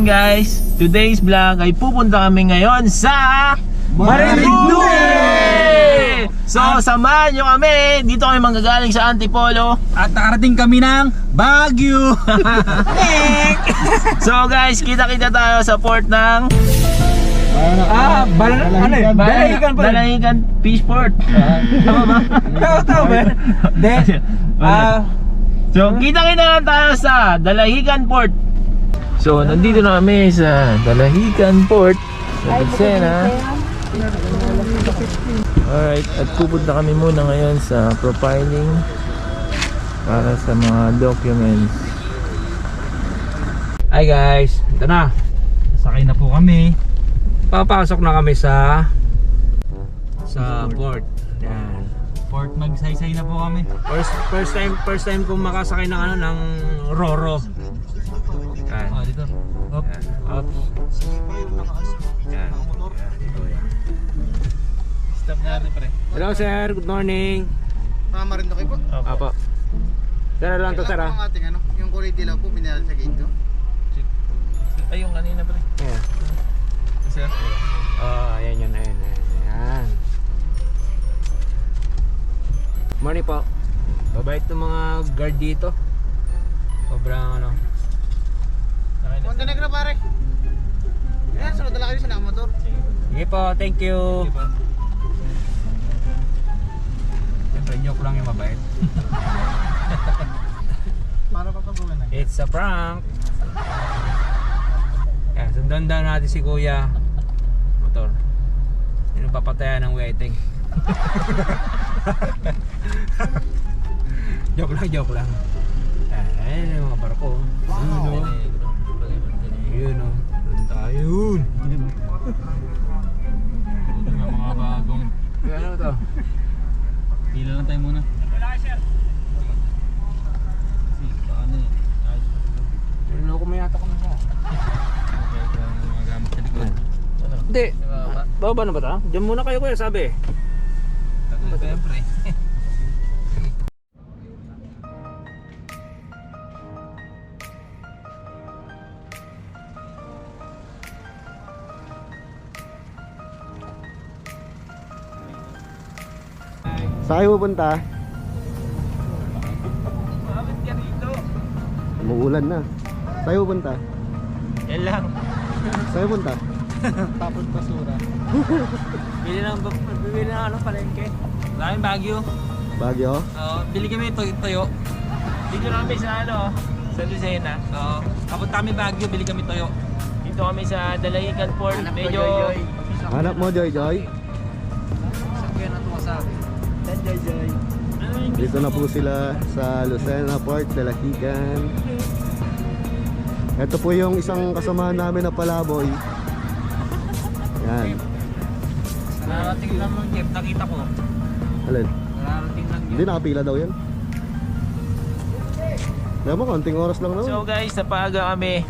morning guys! Today's vlog ay pupunta kami ngayon sa Marinduque! So samahan nyo kami, dito kami manggagaling sa Antipolo. At nakarating kami ng Baguio. So guys, kita-kita tayo sa port ng Dalahican Fish Port. Tama ba? Tama ba? So kita-kita lang tayo sa Dalahican Port. So nandito na kami sa Dalahican Port sa Lucena. Alright, at pupunta kami muna ngayon sa profiling para sa mga documents. Hi guys, ito na. Sakay na po kami. Papasok na kami sa port. Yan. Port, magsaysay na po kami. First time kong makasakay ng ng Roro. Yan. Oh, dito. Up. Yan. Up. Yan. Stop na rin pre. Hello sir, good morning. Marinduque po. Apo. Sir, lang to sir Ang ating yung kulay dilaw po binala sa gate ko. Ay, yung kanina pre. Yeah. Sir? Ayan yun, ayan. Morning po. Babait ng mga guard dito. Sobrang Monte Negro pare. Yan, sunod na lang kayo sa motor. Sige po, thank you. Siyempre, joke lang yung mabait. Para papagulan na. It's a prank. Yan, sundan daw natin si kuya. Motor. Yun ang papatayan ng waiting. Joke lang. Ayan yung mga barko. Wow. Yun o. Doon tayo yun. Mga bagong. Ano to? Pila lang tayo muna. Niloko mo yata kami sa. Hindi. Baba na ba ta? Diyan muna kayo kuya sabi. Siyempre. Saan kayo pupunta? Bakit ka dito? Umuulan na. Saan kayo pupunta? Yan lang. Saan kayo pupunta? Tapos basura. Bili na palengke. Maraming Baguio. Baguio? Bili kami toyo. Dito na kami sa sa Lucena. Kapunta kami Baguio, bili kami toyo. Dito kami sa Dalahican Port. Medyo Hanap mo, Joy Joy? Sakyan na tumasabi. Dito na po sila sa Lucena Port, Dalahican. Ito po yung isang kasamahan namin na palaboy. Yan. Nararating lang ng jeep, nakita ko. Alin? Nararating lang Hindi nakapila daw yan. Kaya mo, konting oras lang naman. so guys, napaaga kami.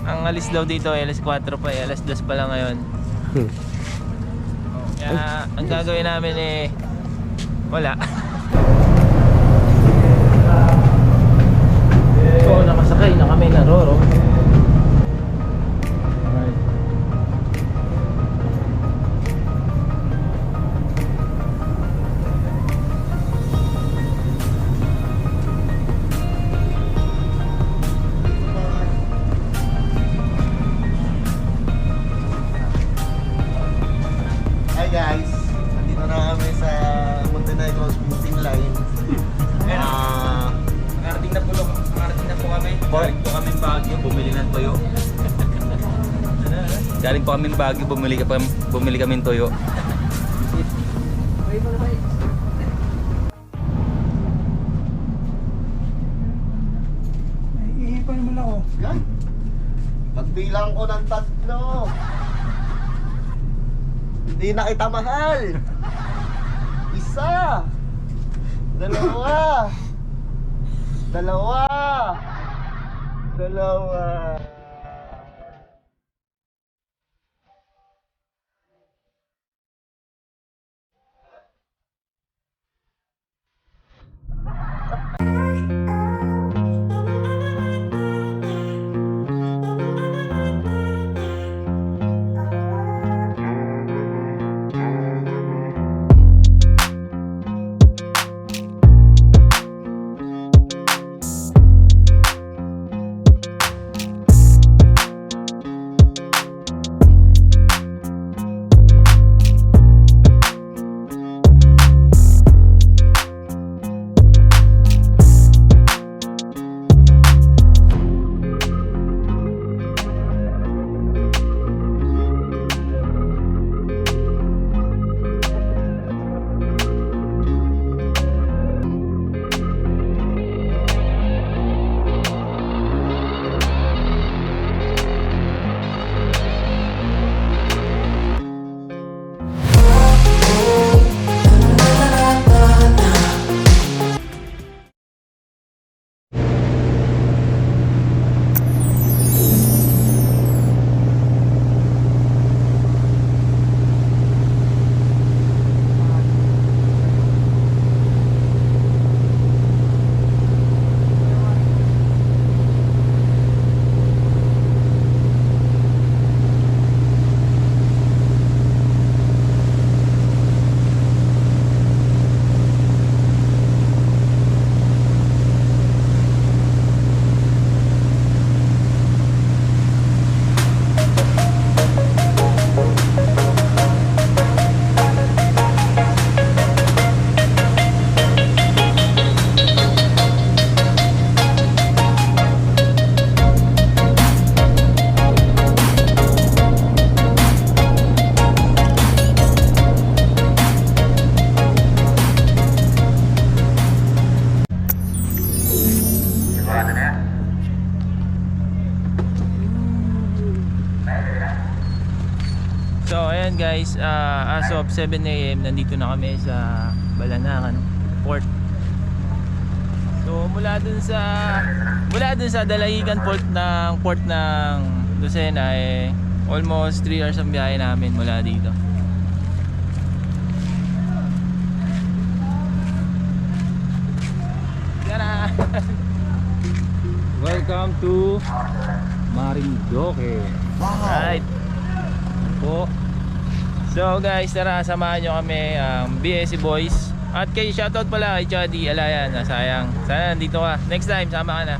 Ang alis daw dito ay alas 4 pa eh. Alas 2 pa lang ngayon. Kaya ang gagawin namin wala. So nakasakay na kami na Roro. Hi guys, nandito na kami sa Montenegro Moving Line. Nakarating na po kami. Galing po kami Baguio, bumili ng toyo. Galing po kami Baguio, bumili kami ng toyo. Iipan naman ako. Yan. Pagbilang ko ng 3. Hindi na kita mahal. 1, 2, 2. guys, as of 7 AM nandito na kami sa Balanacan Port. So mula dun sa Dalahigan Port ng Lucena almost 3 hours ang biyahe namin mula dito. Tara! Welcome to Marinduque. Right. Po. So guys, tara samahan nyo kami ang BSC Boys. At kay shoutout pala kay Chadi Alayan. Sayang, sana nandito ka. Next time, sama ka na.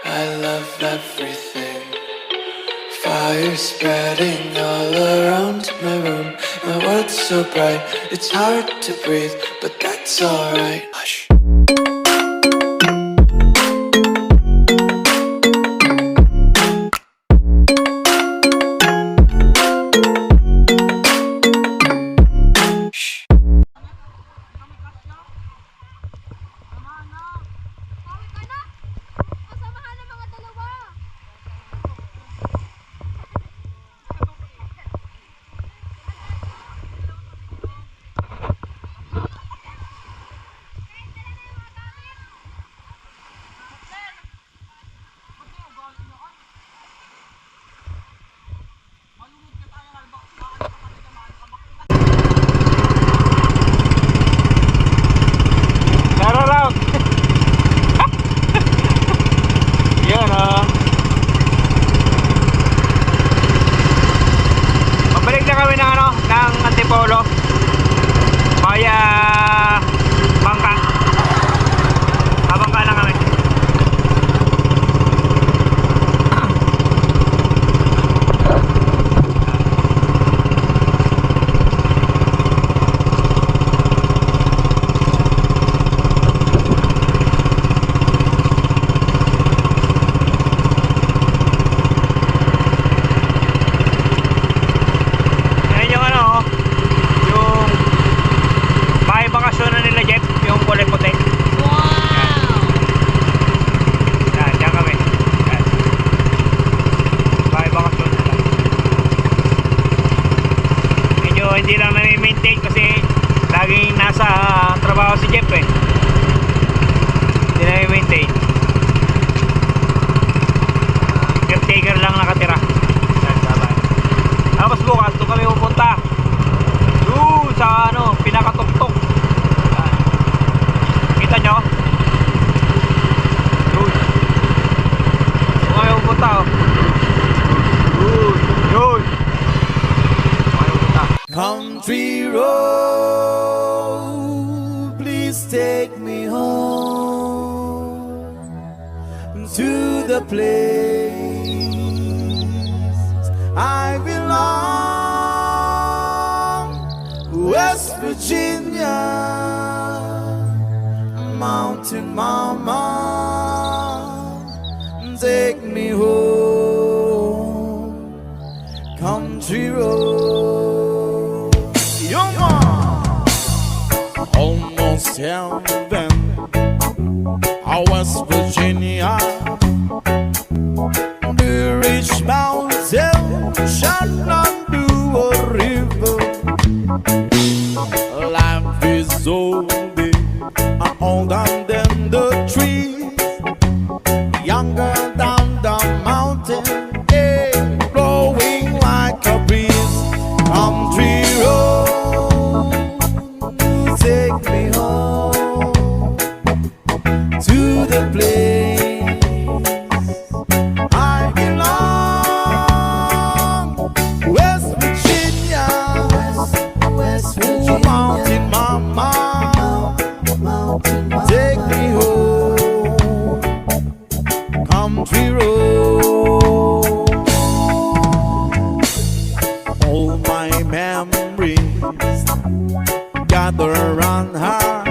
I love everything. Fire spreading all around my room. My world's so bright, it's hard to breathe, but that's alright. Hush. country road, please take me home to the place I belong, West Virginia, Mountain Mama, take me home, country road. Yo, mom. Almost heaven, West Virginia. The rich mountain shall not do a river. Life is so big, older than the trees, younger than the mountain, yeah, blowing like a breeze. Country road, take me home to the place I belong, West Virginia, West Virginia, Mountain Mama, take me home, country road. All my memories gather around her.